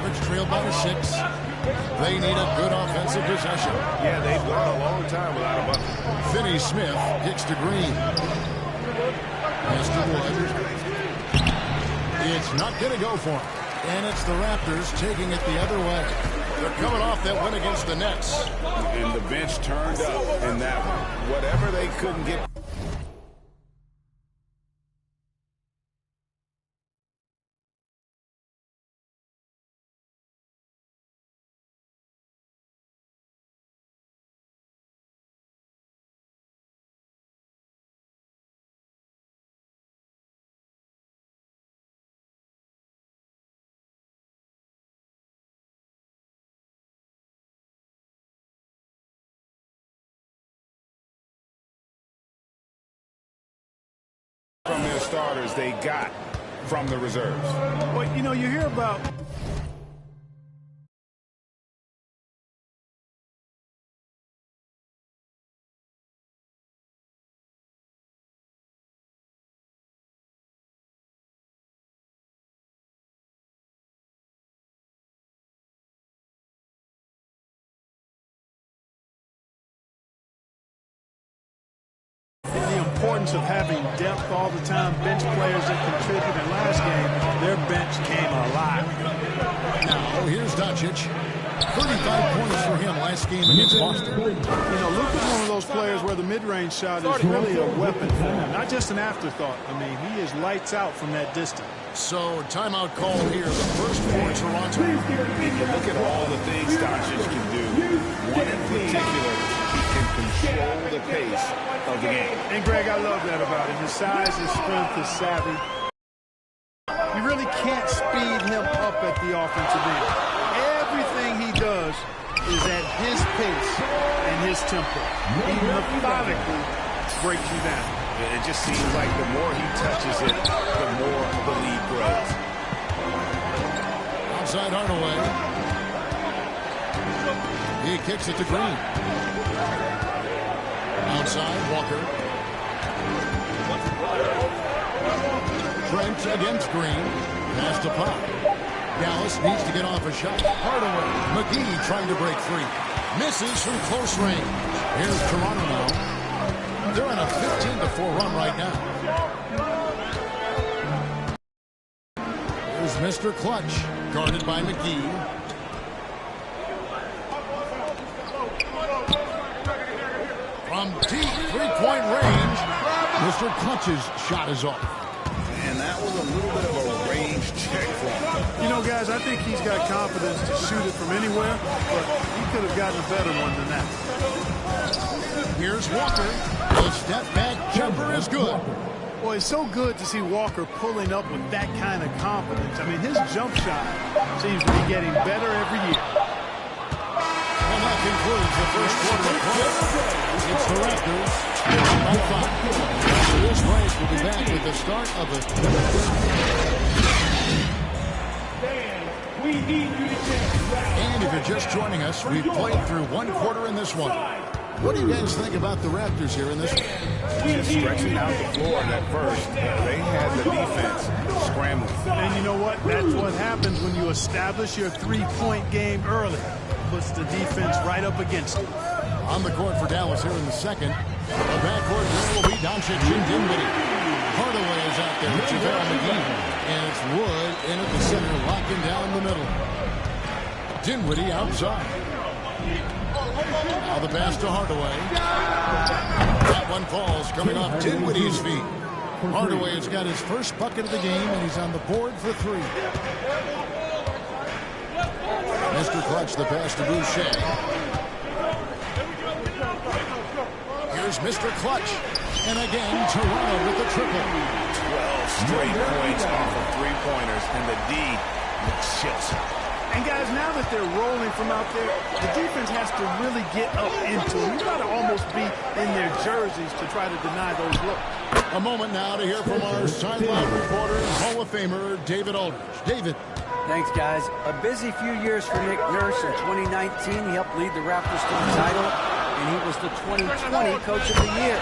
Mavericks trail by 6. They need a good offensive possession. Yeah, they've gone a long time without a bucket. Finney Smith kicks to Green. Mr. Wood. It's not going to go for him. And it's the Raptors taking it the other way. They're coming off that win against the Nets. And the bench turned up in that one. Whatever they couldn't get. From their starters they got from the reserves. Well, you know, you hear about importance of having depth all the time, bench players that contribute. In last game, their bench came alive. Now, here's Doncic. 35 points for him last game against Boston. You know, Luka's one of those players where the mid-range shot is really a weapon for him, not just an afterthought. I mean, he is lights out from that distance. So, timeout call here, the first for Toronto. If you look at all the things Doncic can do, one in particular, he can control the pace of the game. And, Greg, I love that about him. His size, his strength, his savvy. You really can't speed him up at the offensive end. Everything he does is at his pace and his tempo. He methodically breaks you down. It just seems like the more he touches it, the more the lead grows. Outside Hardaway. He kicks it to Green. Outside Walker. Trent against Green. Pass to Pop. Dallas needs to get off a shot. Hardaway. McGee trying to break free. Misses from close range. Here's Toronto now. They're on a 15-4 run right now. Here's Mr. Clutch, guarded by McGee. From deep three-point range, Mr. Clutch's shot is off. And that was a little bit of a range check for him. You know, guys, I think he's got confidence to shoot it from anywhere, but he could have gotten a better one than that. Here's Walker. The step back jumper is good. Well, it's so good to see Walker pulling up with that kind of confidence. I mean, his jump shot seems to be getting better every year. And that concludes the first quarter of play. It's the Raptors. By 5. After this break, we'll be back with the start of the... And if you're just joining us, we've played through one quarter in this one. What do you guys think about the Raptors here in this one? Just stretching out the floor in that first. They had the defense scrambling. And you know what? That's what happens when you establish your three-point game early. Puts the defense right up against it. On the court for Dallas here in the second. The backcourt there will be Doncic and Dinwiddie. Hardaway is out there with JaVale McGee. And it's Wood in at the center, locking down the middle. Dinwiddie outside. Now the pass to Hardaway. That one falls coming off Dinwiddie's feet. Hardaway has got his first bucket of the game, and he's on the board for 3. Mr. Clutch, the pass to Boucher. Here's Mr. Clutch. And again, Toronto with the triple. 12 straight points off of three-pointers, and the D looks chips. And guys, now that they're rolling from out there, the defense has to really get up into them. You got to almost be in their jerseys to try to deny those looks. A moment now to hear from our sideline reporter, Hall of Famer David Aldridge. David. Thanks, guys. A busy few years for Nick Nurse. In 2019, he helped lead the Raptors to the title, and he was the 2020 Coach of the Year.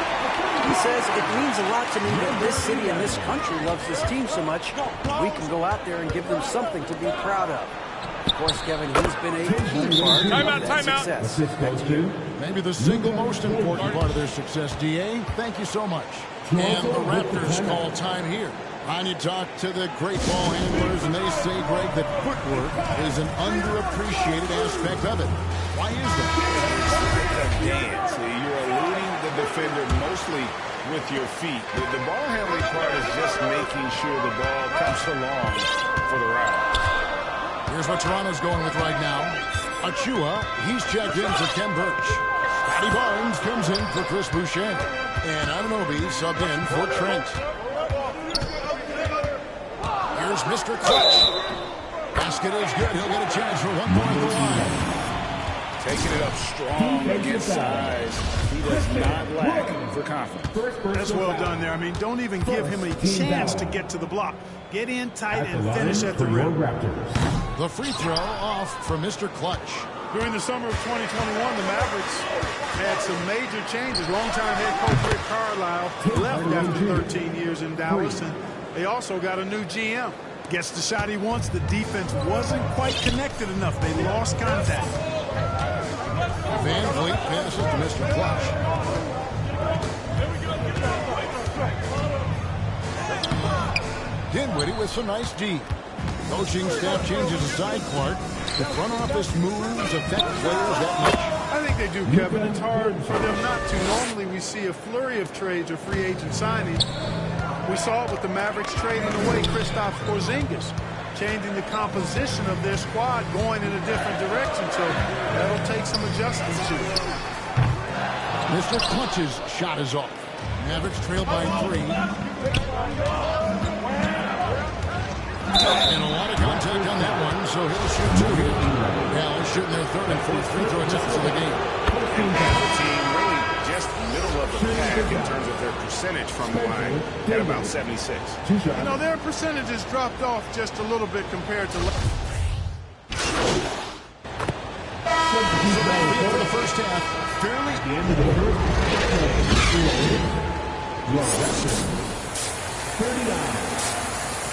He says it means a lot to me that this city and this country loves this team so much. We can go out there and give them something to be proud of. course, Kevin, he's been a key part of that success. Maybe the single most important part of their success, D.A. Thank you so much. And the Raptors call time here. And you talk to the great ball handlers, and they say, Greg, that footwork is an underappreciated aspect of it. Why is that? It's a dance. You're eluding the defender mostly with your feet. The ball handling part is just making sure the ball comes along for the ride. Here's what Toronto's going with right now. Achua, he's checked in for Ken Birch. Scotty Barnes comes in for Chris Boucher. And Anunoby subbed in for Trent. Here's Mr. Clutch. Basket is good. He'll get a chance for one more at the line. Taking it up strong against size. He does not lack for confidence. That's well done there. I mean, don't even give him a chance to get to the block. Get in tight and finish at the rim. The free throw off for Mr. Clutch. During the summer of 2021, the Mavericks had some major changes. Longtime head coach Rick Carlisle left after 13 years in Dallas, and they also got a new GM. Gets the shot he wants. The defense wasn't quite connected enough. They lost contact. Van Vliet passes to Mr. Clutch. Dinwiddie with some nice D. Coaching staff changes the side part. The front office moves affect players that much. I think they do, Kevin. It's hard for them not to. Normally we see a flurry of trades or free agent signings. We saw it with the Mavericks trading away Kristaps Porzingis, changing the composition of their squad, going in a different direction. So that'll take some adjustments to it. Mr. Clutch's shot is off. Mavericks trail by 3. And a lot of contact on that one, so he'll shoot 2 here. Dallas shooting their 3rd and 4th free throw attempts of the game. The team really just middle of the pack in terms of their percentage from the line at about 76. You know, their percentages dropped off just a little bit compared to last. So that'll be it for the first half. Fairly end of the first half. 39.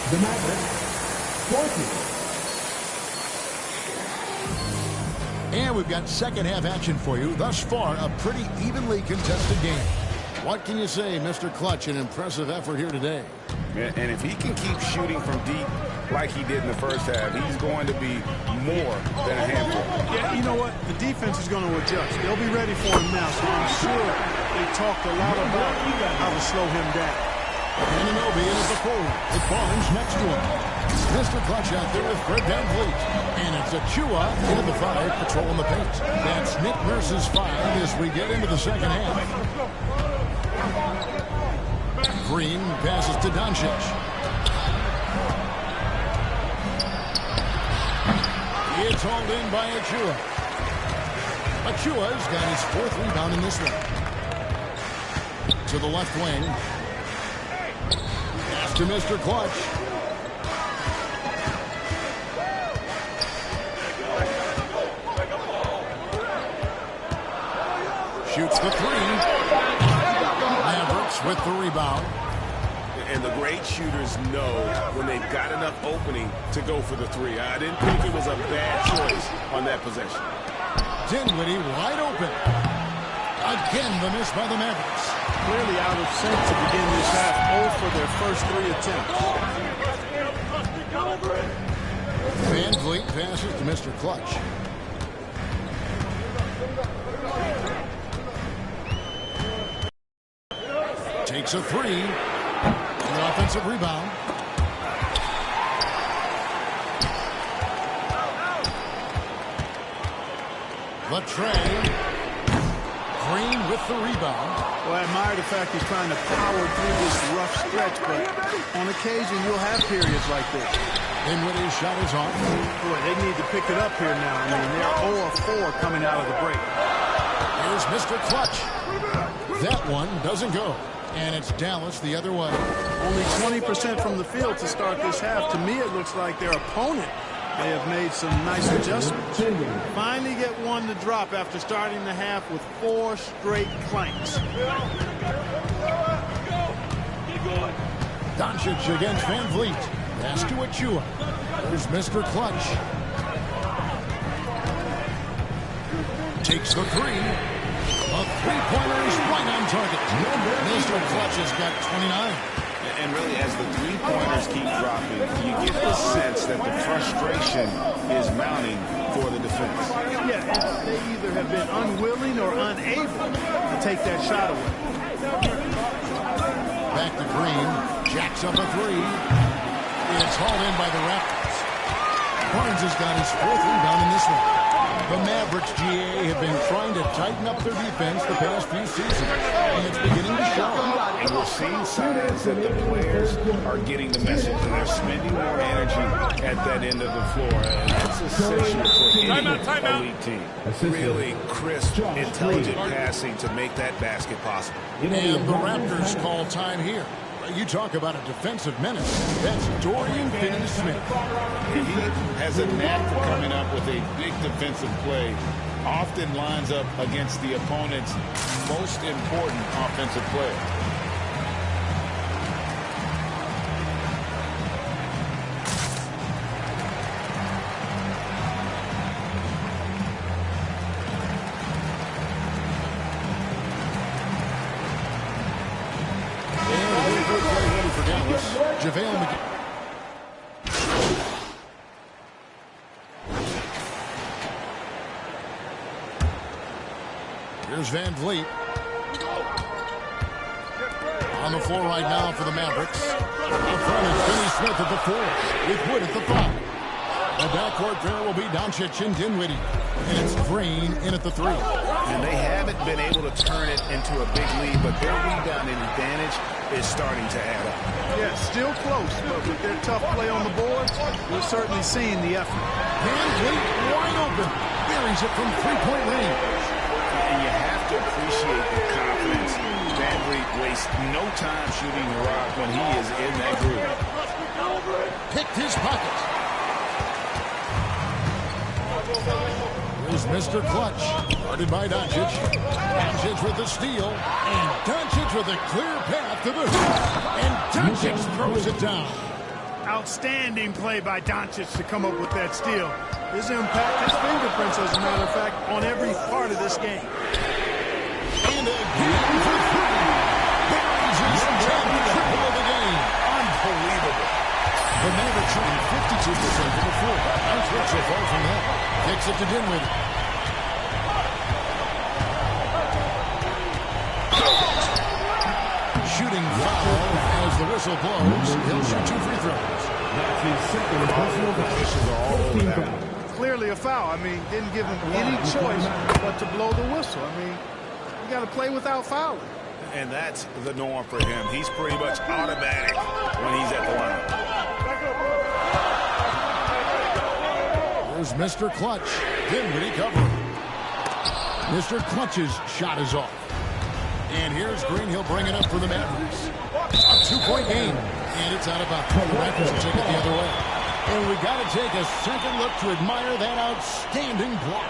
The Mavericks. And we've got second half action for you. Thus far, a pretty evenly contested game. What can you say, Mr. Clutch? An impressive effort here today. And if he can keep shooting from deep like he did in the first half, he's going to be more than a handful. Yeah, you know what? The defense is going to adjust. They'll be ready for him now, so I'm sure they talked a lot about how to slow him down. Anunoby is the forward. With Barnes next to him. Mr. Clutch out there with Fred Van Vliet. And it's Achua into the 5, patrolling the paint. That's Nick Nurse's 5 as we get into the second half. Green passes to Doncic. It's hauled in by Achua. Achua's got his 4th rebound in this one. To the left wing. Pass to Mr. Clutch. Shoots the 3. Mavericks with the rebound. And the great shooters know when they've got enough opening to go for the 3. I didn't think it was a bad choice on that possession. Dinwiddie wide open. Again, the miss by the Mavericks. Clearly out of sync to begin this half. 0 for their first 3 attempts. Van Vliet passes to Mr. Clutch. Takes a 3. The offensive rebound. The tray. Green with the rebound. Well, I admire the fact he's trying to power through this rough stretch, but on occasion you'll have periods like this. Dinwiddie's shot is off. Boy, they need to pick it up here now. I mean, they're 0 of 4 coming out of the break. Here's Mr. Clutch. That one doesn't go. And it's Dallas the other way. Only 20% from the field to start this half. To me, it looks like their opponent may have made some nice adjustments. Finally get one to drop after starting the half with 4 straight clanks. Doncic against Van Vliet. Pass to Achua. There's Mr. Clutch. Takes the three. A three-pointer is right on target. Mr. Clutch has got 29. And really, as the three-pointers keep dropping, you get the sense that the frustration is mounting for the defense. Yeah, they either have been unwilling or unable to take that shot away. Back to Green. Jacks up a three. It's hauled in by the Raptors. Barnes has got his fourth rebound in this one. The Mavericks, GA, have been trying to tighten up their defense the past few seasons, and it's beginning to show. And we're seeing signs that the players are getting the message, and they're spending more energy at that end of the floor. And that's essential for any elite team. Really crisp, intelligent passing to make that basket possible. And the Raptors call time here. You talk about a defensive menace. That's Dorian Finney-Smith. He has a knack for coming up with a big defensive play. Often lines up against the opponent's most important offensive player. JaVale McGee. Here's Van Vliet. On the floor right now for the Mavericks. Up front is Finney-Smith at the 4, with Wood at the 5. The backcourt there will be Doncic and Dinwiddie. And it's Green in at the 3. And they haven't been able to turn it into a big lead, but their rebounding advantage is starting to add up. Yeah, still close, but with their tough play on the boards, we're certainly seeing the effort. Van Vliet wide open. Buries it from three-point range. And you have to appreciate the confidence. Van Vliet wastes no time shooting the rock when he is in that groove. Picked his pocket. Here's Mr. Clutch, guarded by Doncic. Doncic with the steal, and Doncic with a clear path to the hoop. And Doncic throws it down. Outstanding play by Doncic to come up with that steal. His impact, his fingerprints, as a matter of fact, on every part of this game. And again for three. Buries his 10th triple of the game. Unbelievable. The Mavericks shooting 52% from the floor. Nice work so far from that. Kicks it to Dinwiddie. Shooting foul as the whistle blows. He'll shoot 2 free throws. Clearly a foul. I mean, didn't give him any choice but to blow the whistle. I mean, you got to play without fouling. And that's the norm for him. He's pretty much automatic when he's at the line. Here's Mr. Clutch. Dinwiddie covering. Mr. Clutch's shot is off. And here's Green. He'll bring it up for the Mavericks. A 2-point game. And it's out of bounds. The Raptors will take it the other way. And we got to take a second look to admire that outstanding block.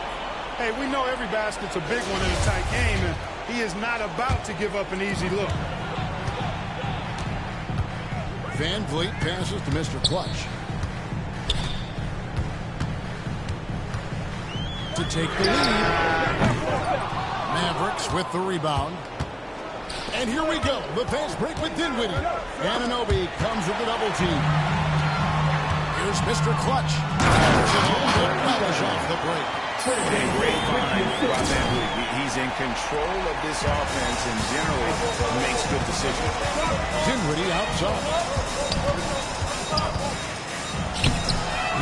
Hey, we know every basket's a big one in a tight game, and he is not about to give up an easy look. Van Vliet passes to Mr. Clutch. To take the lead. Mavericks with the rebound. And here we go. The fast break with Dinwiddie. Anunoby comes with the double team. Here's Mr. Clutch. Relish off the break. And great find by Van Vliet. He's in control of this offense and generally makes good decisions. Dinwiddie outside.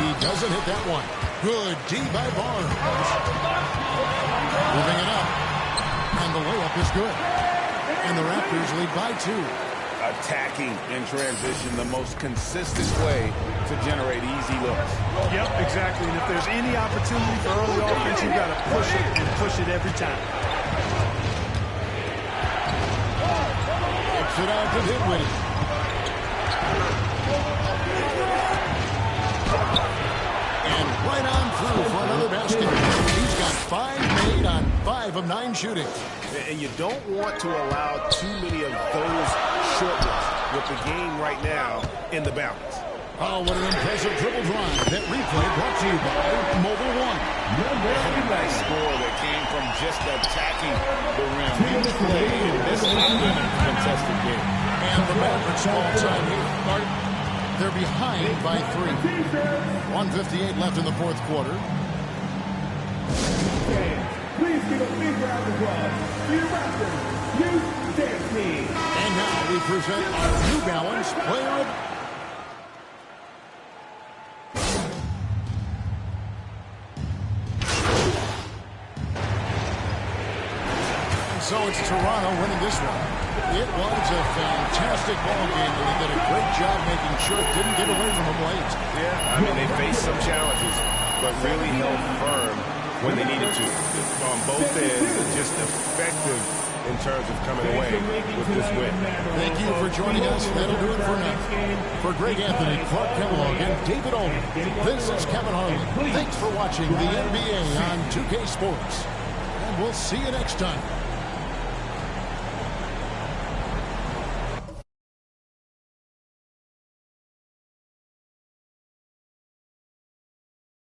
He doesn't hit that one. Good D by Barnes. Moving it up. And the layup is good. And the Raptors lead by 2. Attacking in transition, the most consistent way to generate easy looks. Yep, exactly. And if there's any opportunity for early offense, you've got to push it and push it every time. Kicks it out to Dinwiddie. And right on through for another basket. He's got 5 made on 5 of 9 shooting. And you don't want to allow too many of those short ones with the game right now in the balance. Oh, what an impressive triple drive. That replay brought to you by Mobile One. A nice score that came from just attacking the rim. Huge play in this contested game. And the Mavericks ball time here. They're behind by 3. 1:58 left in the fourth quarter. Please give a big round of applause to your Raptors Youth Dance Team. And now we present our New Balance Player of... So it's Toronto winning this one. It was a fantastic ball game, and they did a great job making sure it didn't get away from them late. Yeah, I mean, they faced some challenges, but really held firm when they needed to. On both ends, just effective in terms of coming away with this win. Thank you for joining us. That'll do it for now. For Greg Anthony, Clark Kellogg, and David Olin, this is Kevin Harlan. Thanks for watching the NBA on 2K Sports. And we'll see you next time.